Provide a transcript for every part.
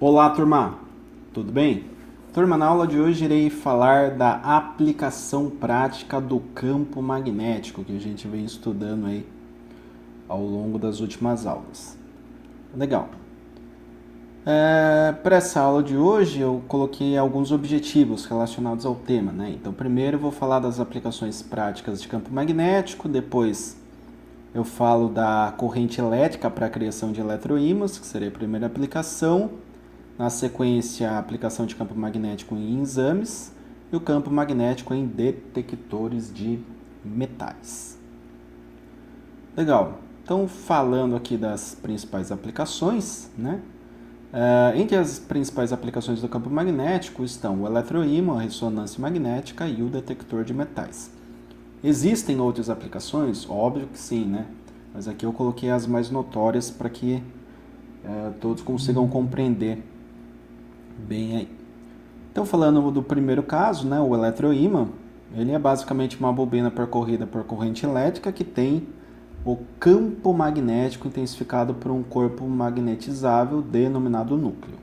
Olá, turma! Tudo bem? Turma, na aula de hoje irei falar da aplicação prática do campo magnético que a gente vem estudando aí ao longo das últimas aulas. Legal. Para essa aula de hoje eu coloquei alguns objetivos relacionados ao tema, né? Então, primeiro eu vou falar das aplicações práticas de campo magnético, depois eu falo da corrente elétrica para a criação de eletroímãs, que seria a primeira aplicação. Na sequência, a aplicação de campo magnético em exames e o campo magnético em detectores de metais. Legal. Então, falando aqui das principais aplicações, né? Entre as principais aplicações do campo magnético estão o eletroímã, a ressonância magnética e o detector de metais. Existem outras aplicações? Óbvio que sim, né? Mas aqui eu coloquei as mais notórias para que todos consigam compreender bem aí. Então, falando do primeiro caso, né, o eletroímã, ele é basicamente uma bobina percorrida por corrente elétrica que tem o campo magnético intensificado por um corpo magnetizável denominado núcleo.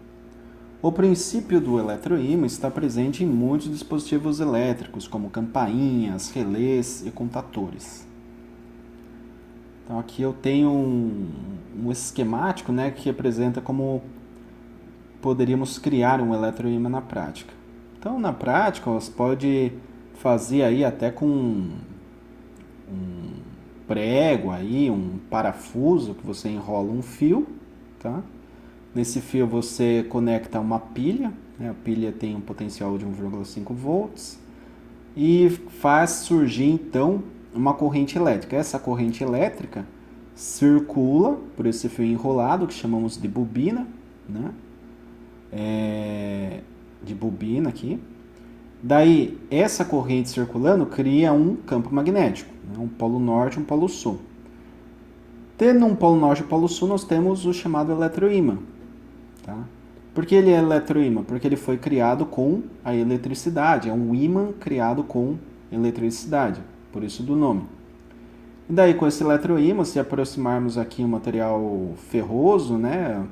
O princípio do eletroímã está presente em muitos dispositivos elétricos, como campainhas, relés e contatores. Então aqui eu tenho um esquemático, né, que representa como poderíamos criar um eletroímã na prática. Então, na prática, você pode fazer aí até com um prego aí, um parafuso que você enrola um fio, tá? Nesse fio você conecta uma pilha, né? A pilha tem um potencial de 1,5 volts e faz surgir então uma corrente elétrica. Essa corrente elétrica circula por esse fio enrolado que chamamos de bobina, né? De bobina aqui. Daí, essa corrente circulando cria um campo magnético, né? Um polo norte e um polo sul. Tendo um polo norte e um polo sul, nós temos o chamado eletroímã. Tá? Por que ele é eletroímã? Porque ele foi criado com a eletricidade, é um ímã criado com eletricidade, por isso do nome. E daí, com esse eletroímã, se aproximarmos aqui um material ferroso, né,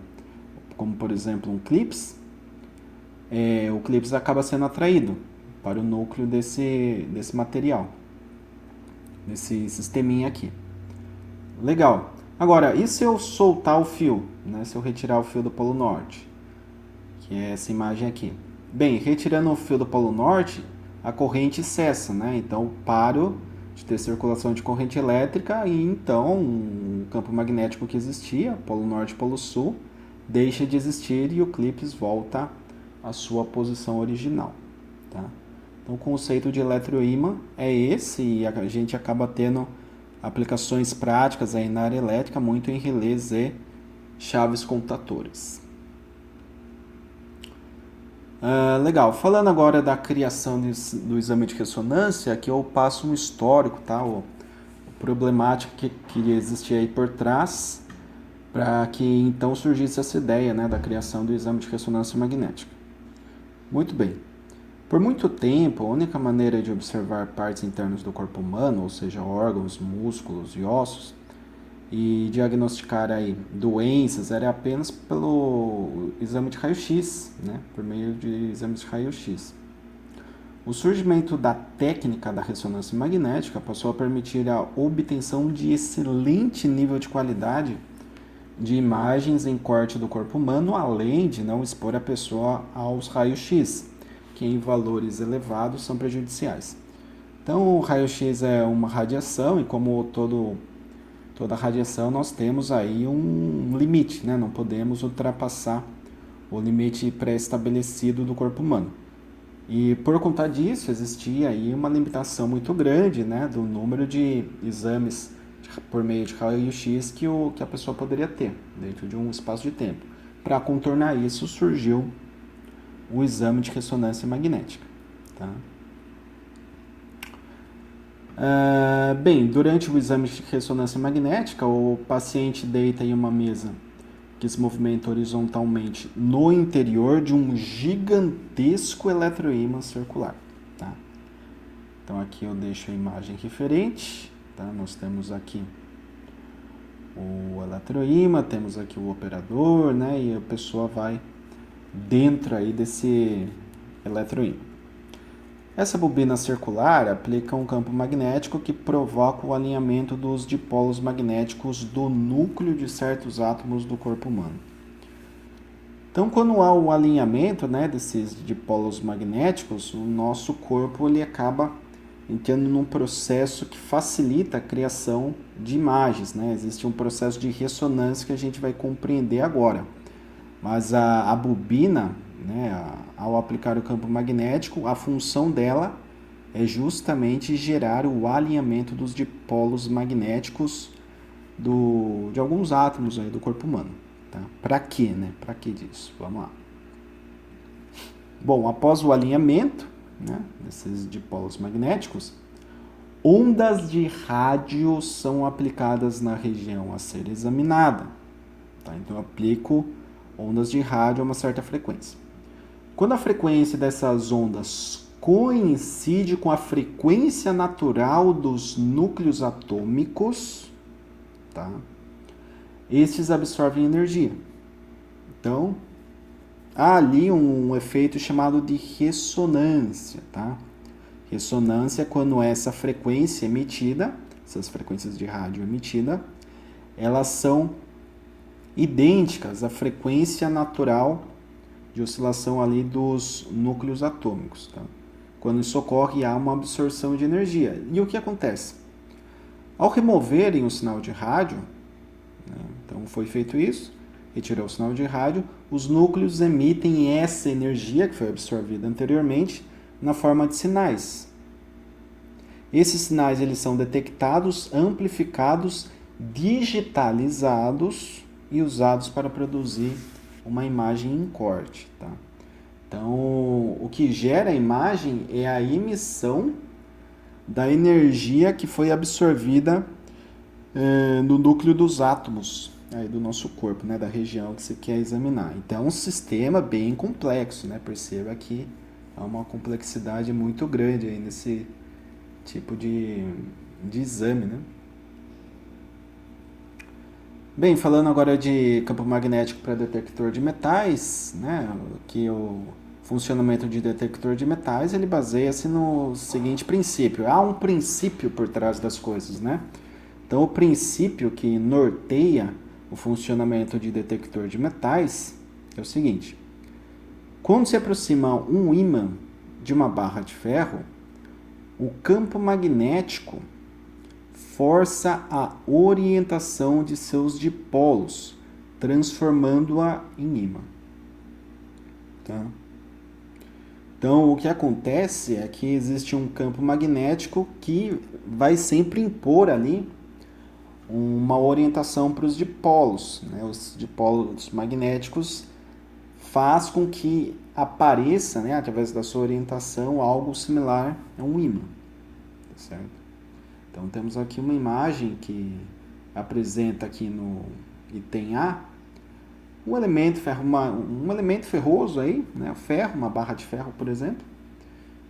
como por exemplo um clips, o clips acaba sendo atraído para o núcleo desse material, desse sisteminha aqui. Legal. Agora, e se eu soltar o fio, né? Se eu retirar o fio do polo norte, que é essa imagem aqui. Bem, retirando o fio do polo norte, a corrente cessa, né? Então, paro de ter circulação de corrente elétrica e então o campo magnético que existia, polo norte e polo sul, deixa de existir e o clips volta à sua posição original, tá? Então, o conceito de eletroímã é esse e a gente acaba tendo aplicações práticas aí na área elétrica, muito em relés e chaves contatores. Legal, falando agora da criação do exame de ressonância, aqui eu passo um histórico, tá? O problemático que existia aí por trás para que então surgisse essa ideia, né, da criação do exame de ressonância magnética. Muito bem. Por muito tempo, a única maneira de observar partes internas do corpo humano, ou seja, órgãos, músculos e ossos, e diagnosticar aí doenças era apenas pelo exame de raio-x, né? Por meio de exames de raio-x. O surgimento da técnica da ressonância magnética passou a permitir a obtenção de excelente nível de qualidade de imagens em corte do corpo humano, além de não expor a pessoa aos raios-x, que em valores elevados são prejudiciais. Então, o raio-x é uma radiação e como toda radiação nós temos aí um limite, né? Não podemos ultrapassar o limite pré-estabelecido do corpo humano. E por conta disso existia aí uma limitação muito grande, né, do número de exames por meio de raio-x que a pessoa poderia ter dentro de um espaço de tempo. Para contornar isso surgiu o exame de ressonância magnética. Tá? Bem, durante o exame de ressonância magnética, o paciente deita em uma mesa que se movimenta horizontalmente no interior de um gigantesco eletroímã circular. Tá? Então aqui eu deixo a imagem referente. Tá? Nós temos aqui o eletroímã, temos aqui o operador, né? E a pessoa vai dentro aí desse eletroímã. Essa bobina circular aplica um campo magnético que provoca o alinhamento dos dipolos magnéticos do núcleo de certos átomos do corpo humano. Então, quando há o alinhamento, né, desses dipolos magnéticos, o nosso corpo ele acaba entrando num processo que facilita a criação de imagens, né? Existe um processo de ressonância que a gente vai compreender agora. Mas a bobina, né, ao aplicar o campo magnético, a função dela é justamente gerar o alinhamento dos dipolos magnéticos de alguns átomos aí do corpo humano. Tá? Para quê, né? Para que disso? Vamos lá. Bom, após o alinhamento, né, desses dipolos magnéticos, ondas de rádio são aplicadas na região a ser examinada. Tá? Então, eu aplico ondas de rádio a uma certa frequência. Quando a frequência dessas ondas coincide com a frequência natural dos núcleos atômicos, tá? Estes absorvem energia. Então, há ali um efeito chamado de ressonância, tá? Ressonância é quando essa frequência emitida, essas frequências de rádio emitida, elas são idênticas à frequência natural de oscilação ali dos núcleos atômicos, tá? Quando isso ocorre, há uma absorção de energia. E o que acontece? Ao removerem o sinal de rádio, né, então foi feito isso, retirou o sinal de rádio, os núcleos emitem essa energia que foi absorvida anteriormente na forma de sinais. Esses sinais eles são detectados, amplificados, digitalizados e usados para produzir uma imagem em corte. Tá? Então, o que gera a imagem é a emissão da energia que foi absorvida no núcleo dos átomos aí do nosso corpo, né, da região que você quer examinar. Então, é um sistema bem complexo, né? Perceba que há uma complexidade muito grande aí nesse tipo de exame, né? Bem, falando agora de campo magnético para detector de metais, né, que o funcionamento de detector de metais, ele baseia-se no seguinte princípio. Há um princípio por trás das coisas, né? Então, o princípio que norteia o funcionamento de detector de metais é o seguinte. Quando se aproxima um ímã de uma barra de ferro, o campo magnético força a orientação de seus dipolos, transformando-a em ímã. Tá? Então, o que acontece é que existe um campo magnético que vai sempre impor ali uma orientação para os dipolos. Né? Os dipolos magnéticos faz com que apareça, né, através da sua orientação, algo similar a um ímã. Tá certo? Então, temos aqui uma imagem que apresenta aqui no item A um elemento ferroso aí, né, ferro, uma barra de ferro, por exemplo,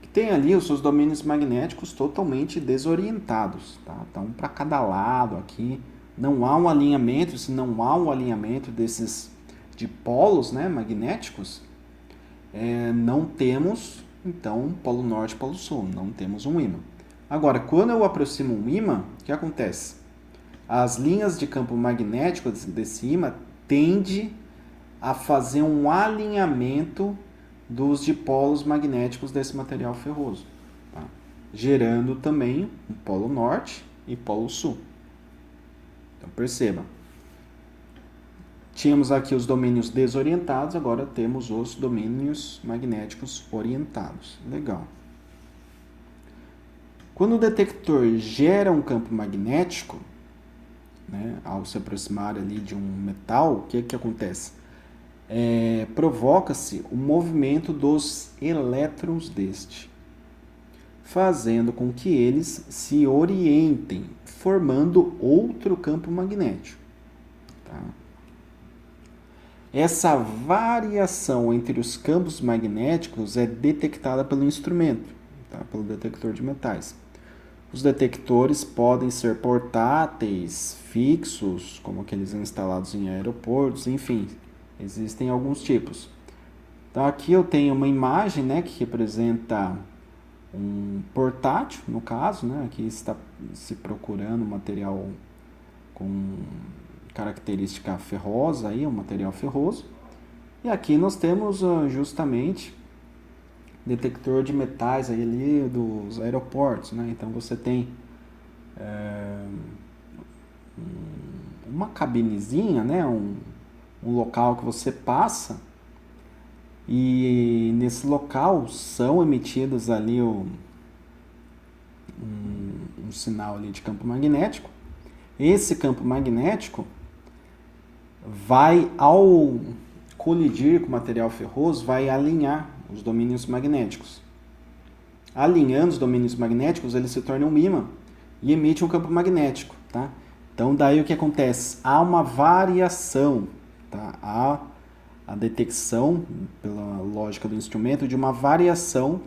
que tem ali os seus domínios magnéticos totalmente desorientados. Tá? Então, para cada lado aqui, não há um alinhamento. Se não há um alinhamento desses dipolos, né, magnéticos, não temos, então, polo norte e polo sul, não temos um ímã. Agora, quando eu aproximo um ímã, o que acontece? As linhas de campo magnético desse ímã tendem a fazer um alinhamento dos dipolos magnéticos desse material ferroso, tá? Gerando também um polo norte e polo sul. Então, perceba. Tínhamos aqui os domínios desorientados, agora temos os domínios magnéticos orientados. Legal. Quando o detector gera um campo magnético, né, ao se aproximar ali de um metal, o que acontece? Provoca-se o movimento dos elétrons deste, fazendo com que eles se orientem, formando outro campo magnético. Tá? Essa variação entre os campos magnéticos é detectada pelo instrumento, tá? Pelo detector de metais. Os detectores podem ser portáteis, fixos, como aqueles instalados em aeroportos, enfim, existem alguns tipos. Então aqui eu tenho uma imagem, né, que representa um portátil, no caso, né, aqui está se procurando um material com característica ferrosa, aí, um material ferroso. E aqui nós temos justamente detector de metais aí, ali dos aeroportos, né? Então você tem uma cabinezinha, né? Um local que você passa e nesse local são emitidos ali um sinal ali de campo magnético. Esse campo magnético vai, ao colidir com o material ferroso, vai alinhar os domínios magnéticos. Alinhando os domínios magnéticos, ele se torna um ímã e emite um campo magnético, tá? Então, daí o que acontece? Há uma variação, tá? Há a detecção, pela lógica do instrumento, de uma variação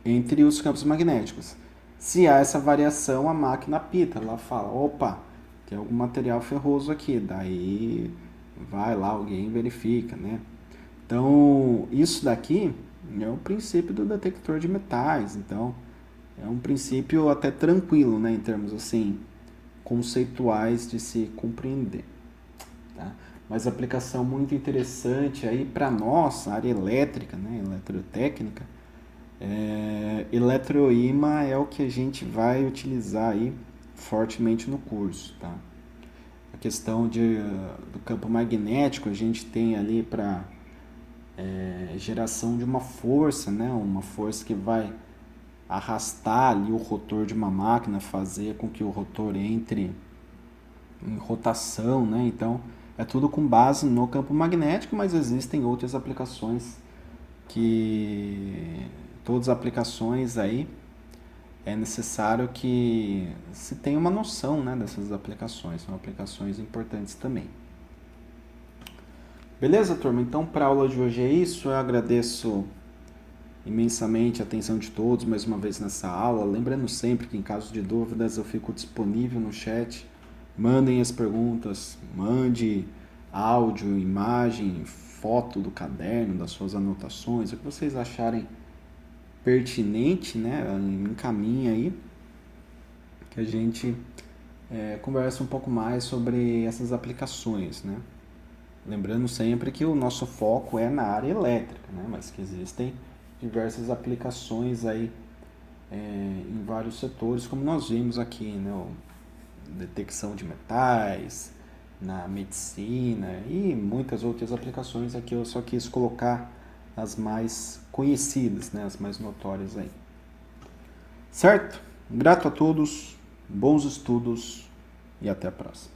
entre os campos magnéticos. Se há essa variação, a máquina apita, ela fala, opa, tem algum material ferroso aqui, daí vai lá, alguém verifica, né? Então, isso daqui é o princípio do detector de metais, então é um princípio até tranquilo, né, em termos assim conceituais de se compreender, tá? Mas aplicação muito interessante aí para nós, área elétrica, né, eletrotécnica, eletroímã é o que a gente vai utilizar aí fortemente no curso, tá? A questão do campo magnético a gente tem ali para geração de uma força, né? Uma força que vai arrastar ali o rotor de uma máquina, fazer com que o rotor entre em rotação, né? Então, é tudo com base no campo magnético, mas existem outras aplicações que todas as aplicações aí é necessário que se tenha uma noção, né, dessas aplicações, são aplicações importantes também. Beleza, turma? Então, para a aula de hoje é isso. Eu agradeço imensamente a atenção de todos mais uma vez nessa aula. Lembrando sempre que, em caso de dúvidas, eu fico disponível no chat. Mandem as perguntas, mande áudio, imagem, foto do caderno, das suas anotações, o que vocês acharem pertinente, né? Encaminha aí, que a gente conversa um pouco mais sobre essas aplicações, né? Lembrando sempre que o nosso foco é na área elétrica, né? Mas que existem diversas aplicações aí em vários setores, como nós vimos aqui, né? Detecção de metais, na medicina e muitas outras aplicações. Aqui eu só quis colocar as mais conhecidas, né? As mais notórias aí. Certo? Grato a todos, bons estudos e até a próxima.